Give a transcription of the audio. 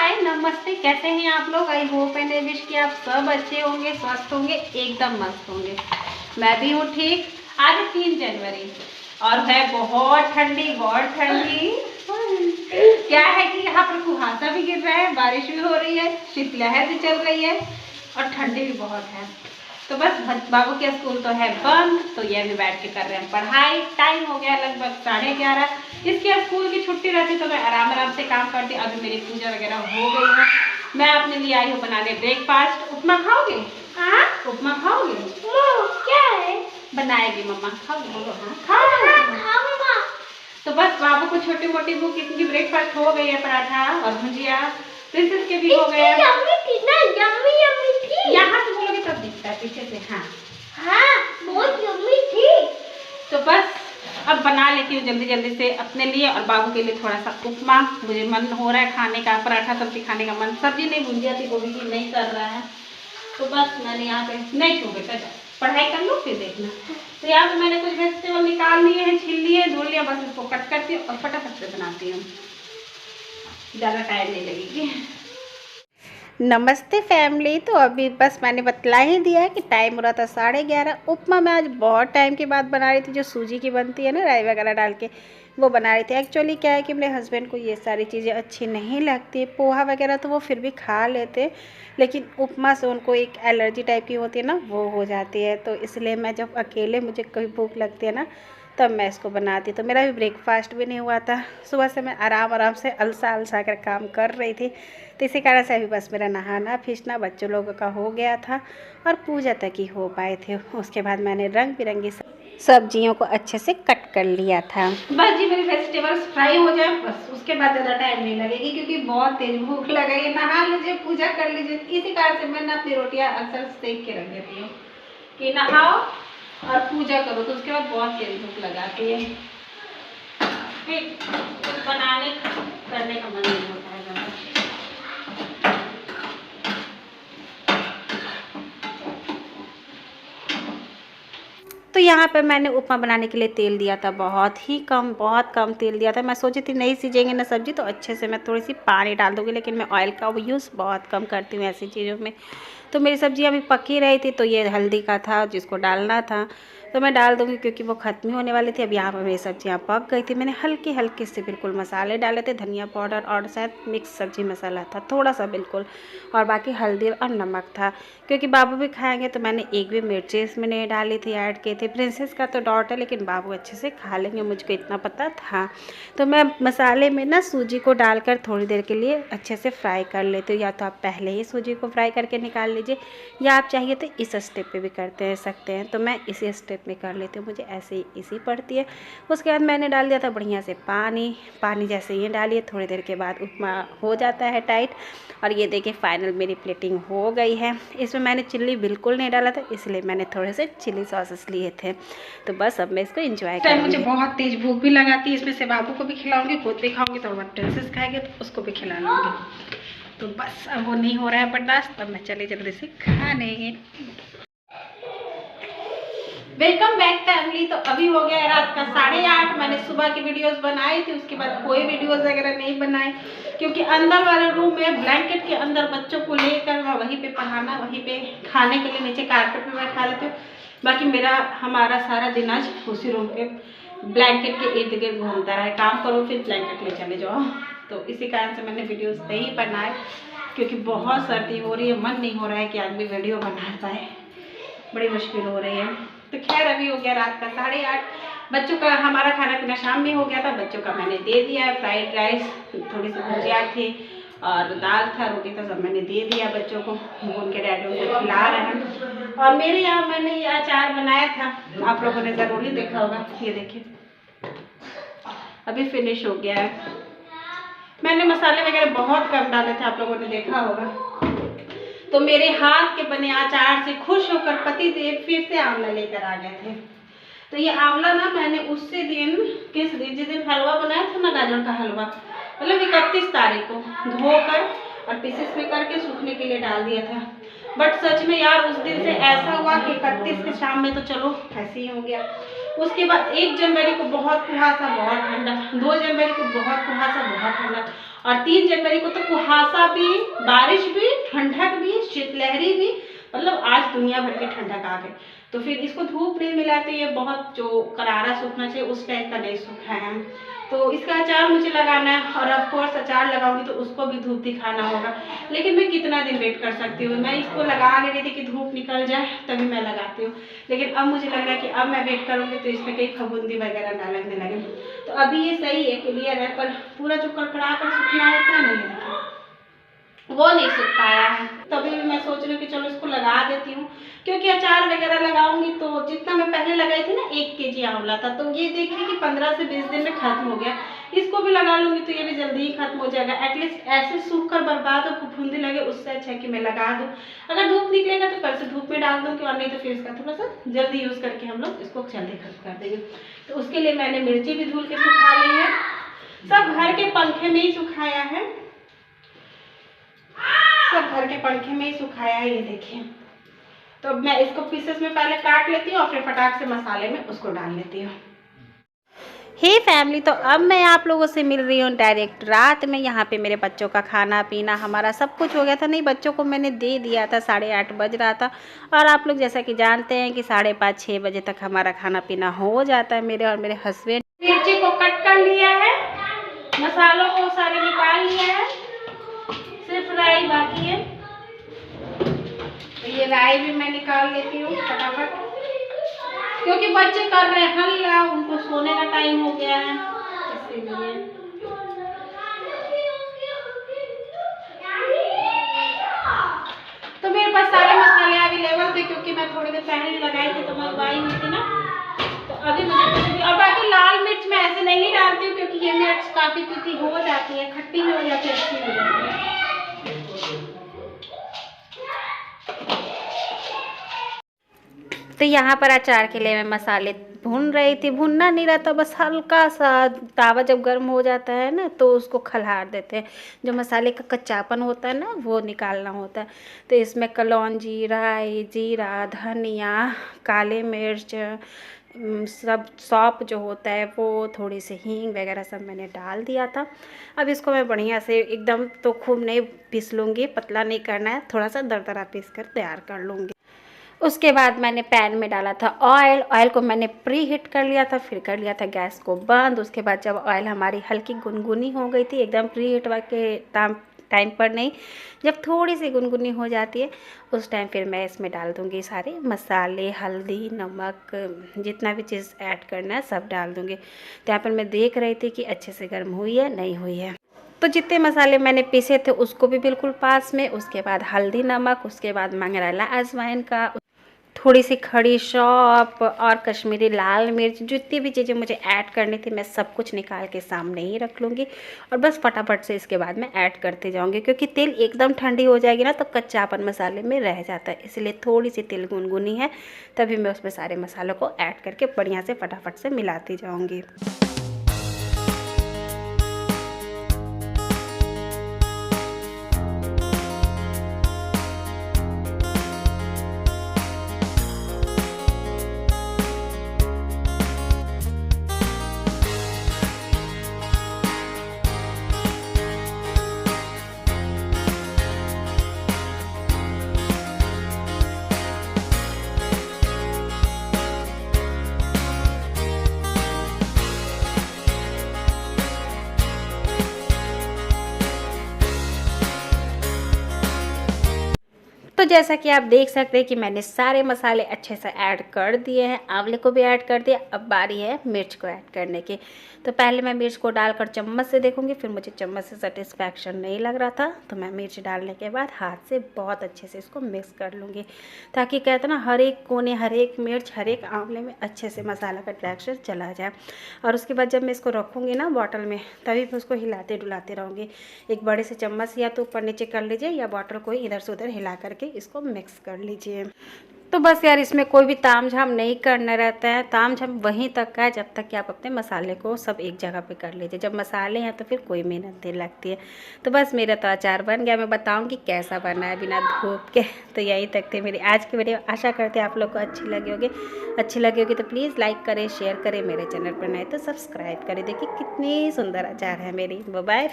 हाय नमस्ते, कैसे हैं आप लोग। I hope and I wish कि आप सब अच्छे होंगे, स्वस्थ होंगे, एकदम मस्त होंगे। मैं भी हूँ ठीक। आज 3 जनवरी और है बहुत ठंडी, बहुत ठंडी। क्या है कि यहाँ पर कुहासा भी गिर रहा है, बारिश भी हो रही है, शीतलहर भी चल रही है और ठंडी भी बहुत है। तो बस बाबू के स्कूल तो है बंद, तो ये भी बैठ के कर रहे हैं पढ़ाई। टाइम हो गया लगभग 11:30। इसके स्कूल की छुट्टी रहती तो मैं आराम से काम करती। अभी मेरी पूजा वगैरह हो गई है। मैं अपने लिए आई हूँ बनाने ब्रेकफास्ट। उपमा खाओगे? हाँ उपमा खाओगे? क्या है बनाएगी मम्मा? खाओगे? बोलो हाँ खाओ। तो बस बाबू को छोटी मोटी भूख, इनकी ब्रेकफास्ट हो गई है, पराठा और भुजिया। प्रिंसेस के भी हो गए हैं। यहाँ से बोलोगे तब दिखता है, पीछे से। हाँ बहुत यम्मी थी। तो बस अब बना लेती हूँ जल्दी जल्दी से अपने लिए और बाबू के लिए थोड़ा सा उपमा। मुझे मन हो रहा है खाने का, पराठा सब्जी खाने का मन। सब्जी नहीं, भुजिया थी, गोभी की नहीं कर रहा है। तो बस मैंने यहाँ पे नहीं छू बेटा, पढ़ाई कर लो फिर देखना। तो यहाँ पे मैंने कुछ वेजिटेबल निकाल लिए हैं, छील लिए, धो लिया। बस इसको कट करती हूँ और फटाफट से बनाती हूँ, ज़्यादा टाइम नहीं लगेगी। नमस्ते फैमिली। तो अभी बस मैंने बतला ही दिया कि टाइम हो रहा था 11:30। उपमा मैं आज बहुत टाइम के बाद बना रही थी, जो सूजी की बनती है ना, राई वगैरह डाल के, वो बना रही थी। एक्चुअली क्या है कि मेरे हस्बैंड को ये सारी चीज़ें अच्छी नहीं लगती। पोहा वगैरह तो वो फिर भी खा लेते, लेकिन उपमा से उनको एक एलर्जी टाइप की होती है ना, वो हो जाती है। तो इसलिए मैं जब अकेले मुझे कभी भूख लगती है ना, तब मैं इसको बनाती। तो मेरा भी ब्रेकफास्ट भी नहीं हुआ था। सुबह से मैं आराम से अलसा कर काम कर रही थी। तो इसी कारण से अभी बस मेरा नहाना फिसना बच्चों लोगों का हो गया था और पूजा तक ही हो पाए थे। उसके बाद मैंने रंग बिरंगी सब्जियों को अच्छे से कट कर लिया था। बस जी मेरी वेजिटेबल्स फ्राई हो जाए, बस उसके बाद ज़्यादा टाइम नहीं लगेगी, क्योंकि बहुत तेज भूख लगेगी। नहा लीजिए, पूजा कर लीजिए। इसी कारण से मैं अपनी रोटियाँ अक्सर सेक के रख देती हूँ कि नहाओ और पूजा करो, तो उसके बाद बहुत तेज भूख लगाती है, फिर कुछ बनाने करने का मन नहीं होता है ज़्यादा। तो यहाँ पे मैंने उपमा बनाने के लिए तेल दिया था, बहुत कम तेल दिया था। मैं सोची थी नहीं सीजेंगे ना सब्जी, तो अच्छे से मैं थोड़ी सी पानी डाल दूँगी, लेकिन मैं ऑयल का यूज़ बहुत कम करती हूँ ऐसी चीज़ों में। तो मेरी सब्ज़ी अभी पकी रही थी, तो ये हल्दी का था जिसको डालना था, तो मैं डाल दूँगी क्योंकि वो ख़त्म ही होने वाली थी। अब यहाँ पर मेरी सब्जियाँ पक गई थी। मैंने हल्के से बिल्कुल मसाले डाले थे, धनिया पाउडर और शायद मिक्स सब्जी मसाला था थोड़ा सा बिल्कुल, और बाकी हल्दी और नमक था। क्योंकि बाबू भी खाएंगे तो मैंने एक भी मिर्ची इसमें नहीं डाली थी, ऐड की थी। प्रिंसेस का तो डॉट है, लेकिन बाबू अच्छे से खा लेंगे, मुझको इतना पता था। तो मैं मसाले में ना सूजी को डालकर थोड़ी देर के लिए अच्छे से फ्राई कर लेती हूँ। या तो आप पहले ही सूजी को फ्राई करके निकाल लीजिए, या आप चाहिए तो इस स्टेप पे भी करते सकते हैं। तो मैं इसी स्टेप में कर लेती हूँ, मुझे ऐसे ही इसी पड़ती है। उसके बाद मैंने डाल दिया था बढ़िया से पानी जैसे ये डालिए, थोड़ी देर के बाद उपमा हो जाता है टाइट। और ये देखिए फाइनल मेरी प्लेटिंग हो गई है। इसमें मैंने चिल्ली बिल्कुल नहीं डाला था, इसलिए मैंने थोड़े से चिली सॉसेस लिए थे। तो बस अब मैं इसको एंजॉय करूँगी। मुझे बहुत तेज भूख भी लगाती है, इसमें से बाबू को भी खिलाऊंगी, खुद भी खाऊंगी, थोड़ा बहुत प्रिंसेस खाएंगे तो उसको भी खिला लूँगी। तो बस अब वो नहीं हो रहा है बर्दाश्त, तब मैं चली जल्दी से खाने। Welcome back family. तो अभी हो गया रात का 8:30। मैंने सुबह की वीडियोस बनाई थी, उसके बाद कोई वीडियोस वगैरह नहीं बनाई, क्योंकि अंदर वाले रूम में ब्लैंकेट के अंदर बच्चों को लेकर मैं वहीं पे पढ़ाना, वहीं पे खाने के लिए नीचे कारपेट पे मैं खा लेती हूँ। बाकी हमारा सारा दिन आज उसी रूम पे ब्लैंकेट के इर्द गिर्द घूमता रहा। काम करो फिर ब्लैंकेट ले चले जाओ। तो इसी कारण से मैंने वीडियोज़ नहीं बनाए, क्योंकि बहुत सर्दी हो रही है, मन नहीं हो रहा है कि आदमी वीडियो बना पाए, बड़ी मुश्किल हो रही है। तो खैर अभी हो गया रात का 8:30। बच्चों का हमारा खाना पीना शाम में हो गया था। बच्चों का मैंने दे दिया है, फ्राइड राइस, थोड़ी सी भुजिया थी और दाल था, रोटी था, सब मैंने दे दिया बच्चों को। उनके डैडी उनको खिला रहे हैं। और मेरे यहाँ मैंने ये अचार बनाया था, आप लोगों ने ज़रूर ही देखा होगा। ये देखिए अभी फिनिश हो गया है। मैंने मसाले वगैरह बहुत कम डाले थे, आप लोगों ने देखा होगा। तो मेरे हाथ के बने अचार से खुश होकर पति देव फिर से आंवला लेकर आ गए थे। तो ये आंवला ना मैंने उसी दिन, किस दिन, जिस दिन हलवा बनाया था ना, गाजर का हलवा, मतलब 31 तारीख को धोकर और पीसेस में करके सूखने के लिए डाल दिया था। बट सच में यार उस दिन से ऐसा हुआ कि 31 के शाम में तो चलो ऐसे ही हो गया, उसके बाद 1 जनवरी को बहुत कुहासा बहुत ठंडा, 2 जनवरी को बहुत कुहासा बहुत ठंडा, और 3 जनवरी को तो कुहासा भी, बारिश भी, ठंडक भी, शीतलहरी भी, मतलब आज दुनिया भर की ठंडक आ गई। तो फिर इसको धूप नहीं मिला तो ये बहुत जो करारा सूखना चाहिए उस टाइप का नहीं सूखा है। तो इसका अचार मुझे लगाना है, और ऑफ कोर्स अचार लगाऊंगी तो उसको भी धूप दिखाना होगा, लेकिन मैं कितना दिन वेट कर सकती हूँ। मैं इसको लगा ले रही थी कि धूप निकल जाए तभी मैं लगाती हूँ, लेकिन अब मुझे लग रहा है कि अब मैं वेट करूँगी तो इसमें कहीं फफूंदी वगैरह ना लगने लगे। तो अभी ये सही है, क्लियर है, पर पूरा जो कड़कड़ा कर सूखना होता है ना, वो नहीं सूख पाया है। तभी भी मैं सोच रही हूँ कि चलो इसको लगा देती हूँ, क्योंकि अचार वगैरह लगाऊंगी तो जितना मैं पहले लगाई थी ना 1 केजी आंवला था, तो ये देखिए कि 15 से 20 दिन में खत्म हो गया। इसको भी लगा लूंगी तो ये भी जल्दी ही खत्म हो जाएगा। एटलीस्ट ऐसे सूख कर बर्बाद और फफूंदी लगे उससे अच्छा है कि मैं लगा दूँ। अगर धूप निकलेगा तो कल से धूप में डाल दूँगी, और नहीं तो फिर इसका थोड़ा सा जल्दी यूज़ करके हम लोग इसको जल्दी खत्म कर देंगे। तो उसके लिए मैंने मिर्ची भी धुल के सुखा ली है, सब घर के पंखे में ही सुखाया है, सब घर के पंखे में ही सुखाया है, ये देखिए। तो अब मैं इसको पीसेस में पहले काट लेती हूँ और फिर फटाक से मसाले में उसको डाल लेती हूँ। हे फैमिली, तो अब मैं आप लोगों से मिल रही हूँ डायरेक्ट रात में। यहाँ पे मेरे बच्चों का खाना पीना हमारा सब कुछ हो गया था। नहीं, बच्चों को मैंने दे दिया था, 8:30 बज रहा था, और आप लोग जैसा कि जानते हैं कि 5:30-6 बजे तक हमारा खाना पीना हो जाता है, मेरे और मेरे हस्बैंड। मिर्ची को कट कर लिया है, मसालों को सारे निकाल लिया है, सिर्फ राई बाकी है। तो ये राई भी मैं निकाल लेती हूँ फटाफट, क्योंकि बच्चे कर रहे हैं हल्ला, उनको सोने का टाइम हो गया है इसीलिए। तो मेरे पास सारे मसाले अवेलेबल थे, क्योंकि मैं थोड़ी देर पहले लगाई थी तो मंगवाई हुई थी ना, तो अभी मुझे कुछ भी। और बाकी लाल मिर्च मैं ऐसे नहीं डालती हूँ, क्योंकि ये मिर्च काफ़ी तीखी हो जाती है, खट्टी भी हो जाती है, अच्छी हो जाती है। तो यहाँ पर अचार के लिए मैं मसाले भून रही थी, भूनना नहीं रहता, बस हल्का सा तावा जब गर्म हो जाता है ना तो उसको खल्हार देते हैं, जो मसाले का कच्चापन होता है ना वो निकालना होता है। तो इसमें कलौंजी, राई, जीरा, धनिया, काले मिर्च, सब सौंफ जो होता है वो, थोड़ी सी हींग वगैरह सब मैंने डाल दिया था। अब इसको मैं बढ़िया से एकदम तो खूब नहीं पीस लूँगी, पतला नहीं करना है, थोड़ा सा दरदरा पीस कर तैयार कर लूँगी। उसके बाद मैंने पैन में डाला था ऑयल, ऑयल को मैंने प्री हीट कर लिया था, फिर कर लिया था गैस को बंद। उसके बाद जब ऑयल हमारी हल्की गुनगुनी हो गई थी, एकदम प्री हीट के टाइम पर नहीं, जब थोड़ी सी गुनगुनी हो जाती है उस टाइम फिर मैं इसमें डाल दूँगी सारे मसाले, हल्दी, नमक, जितना भी चीज़ ऐड करना है सब डाल दूँगी। तो यहाँ पर मैं देख रही थी कि अच्छे से गर्म हुई है नहीं हुई है। तो जितने मसाले मैंने पीसे थे उसको भी बिल्कुल पास में, उसके बाद हल्दी, नमक, उसके बाद मंगरेला अजवाइन का, थोड़ी सी खड़ी सौंफ और कश्मीरी लाल मिर्च, जितनी भी चीज़ें मुझे ऐड करनी थी मैं सब कुछ निकाल के सामने ही रख लूँगी, और बस फटाफट से इसके बाद मैं ऐड करते जाऊँगी, क्योंकि तेल एकदम ठंडी हो जाएगी ना तो कच्चापन मसाले में रह जाता है, इसलिए थोड़ी सी तेल गुनगुनी है तभी मैं उसमें सारे मसालों को ऐड करके बढ़िया से फटाफट से मिलाती जाऊँगी। तो जैसा कि आप देख सकते हैं कि मैंने सारे मसाले अच्छे से ऐड कर दिए हैं, आंवले को भी ऐड कर दिया। अब बारी है मिर्च को ऐड करने की। तो पहले मैं मिर्च को डालकर चम्मच से देखूंगी, फिर मुझे चम्मच से सेटिस्फैक्शन नहीं लग रहा था तो मैं मिर्च डालने के बाद हाथ से बहुत अच्छे से इसको मिक्स कर लूँगी, ताकि कहते ना हर एक कोने, हर एक मिर्च, हर एक आंवले में अच्छे से मसाला का टेक्सचर चला जाए। और उसके बाद जब मैं इसको रखूँगी ना बॉटल में, तभी मैं उसको हिलाते डुलाते रहूँगी। एक बड़े से चम्मच या तो ऊपर नीचे कर लीजिए, या बॉटल को इधर से उधर हिला करके इसको मिक्स कर लीजिए। तो बस यार इसमें कोई भी तामझाम नहीं करना रहता है, तामझाम वहीं तक का है जब तक कि आप अपने मसाले को सब एक जगह पे कर लीजिए। जब मसाले हैं तो फिर कोई मेहनत नहीं लगती है। तो बस मेरा तो अचार बन गया, मैं बताऊंगी कैसा बना है बिना धूप के। तो यही तक थे मेरी आज की वीडियो, आशा करते हैं आप लोग को अच्छी लगी होगी। तो प्लीज़ लाइक करें, शेयर करें, मेरे चैनल पर नए तो सब्सक्राइब करें। देखिए कितनी सुंदर अचार है मेरी। Bye bye.